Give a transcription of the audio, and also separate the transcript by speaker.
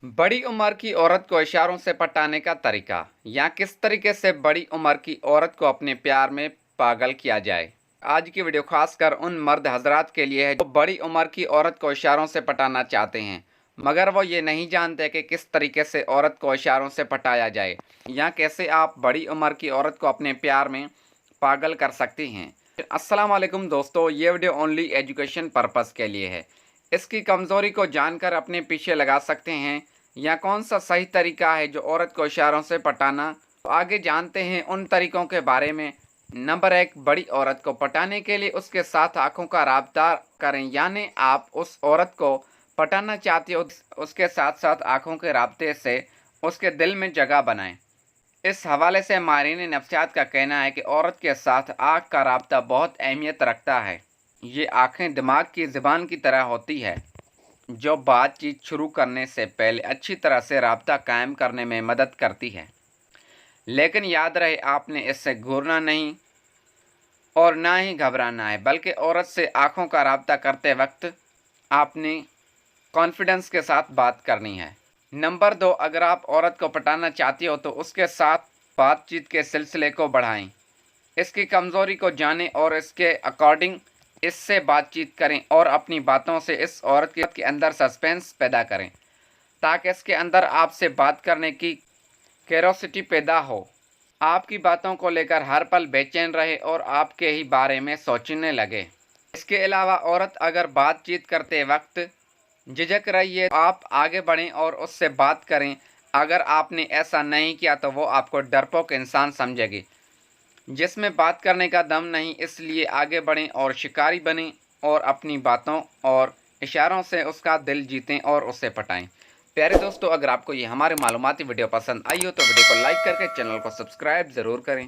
Speaker 1: बड़ी उम्र की औरत को इशारों से पटाने का तरीका, या किस तरीके से बड़ी उम्र की औरत को अपने प्यार में पागल किया जाए। आज की वीडियो खासकर उन मर्द हजरात के लिए है जो बड़ी उम्र की औरत को इशारों से पटाना चाहते हैं, मगर वो ये नहीं जानते कि किस तरीके से औरत को इशारों से पटाया जाए, या कैसे आप बड़ी उम्र की औरत को अपने प्यार में पागल कर सकती हैं। अस्सलाम वालेकुम दोस्तों, ये वीडियो ओनली एजुकेशन पर्पस के लिए है। इसकी कमज़ोरी को जानकर अपने पीछे लगा सकते हैं, या कौन सा सही तरीका है जो औरत को इशारों से पटाना। तो आगे जानते हैं उन तरीकों के बारे में। नंबर 1, बड़ी औरत को पटाने के लिए उसके साथ आंखों का राब्ता करें, यानी आप उस औरत को पटाना चाहते हो, उसके साथ साथ आंखों के राब्ते से उसके दिल में जगह बनाएं। इस हवाले से माहिरीन नफ्सियात का कहना है कि औरत के साथ आँख का राब्ता बहुत अहमियत रखता है। ये आँखें दिमाग की ज़बान की तरह होती है जो बातचीत शुरू करने से पहले अच्छी तरह से राब्ता कायम करने में मदद करती है। लेकिन याद रहे, आपने इससे घूरना नहीं और ना ही घबराना है, बल्कि औरत से आँखों का राब्ता करते वक्त आपने कॉन्फिडेंस के साथ बात करनी है। नंबर 2, अगर आप औरत को पटाना चाहती हो तो उसके साथ बातचीत के सिलसिले को बढ़ाएं। इसकी कमज़ोरी को जानें और इसके अकॉर्डिंग इससे बातचीत करें और अपनी बातों से इस औरत के अंदर सस्पेंस पैदा करें, ताकि इसके अंदर आपसे बात करने की क्यूरोसिटी पैदा हो, आपकी बातों को लेकर हर पल बेचैन रहे और आपके ही बारे में सोचने लगे। इसके अलावा औरत अगर बातचीत करते वक्त झिझक रही है, आप आगे बढ़ें और उससे बात करें। अगर आपने ऐसा नहीं किया तो वो आपको डरपोक इंसान समझेगी जिसमें बात करने का दम नहीं। इसलिए आगे बढ़ें और शिकारी बनें और अपनी बातों और इशारों से उसका दिल जीतें और उसे पटाएं। प्यारे दोस्तों, अगर आपको ये हमारे मालूमाती वीडियो पसंद आई हो तो वीडियो को लाइक करके चैनल को सब्सक्राइब ज़रूर करें।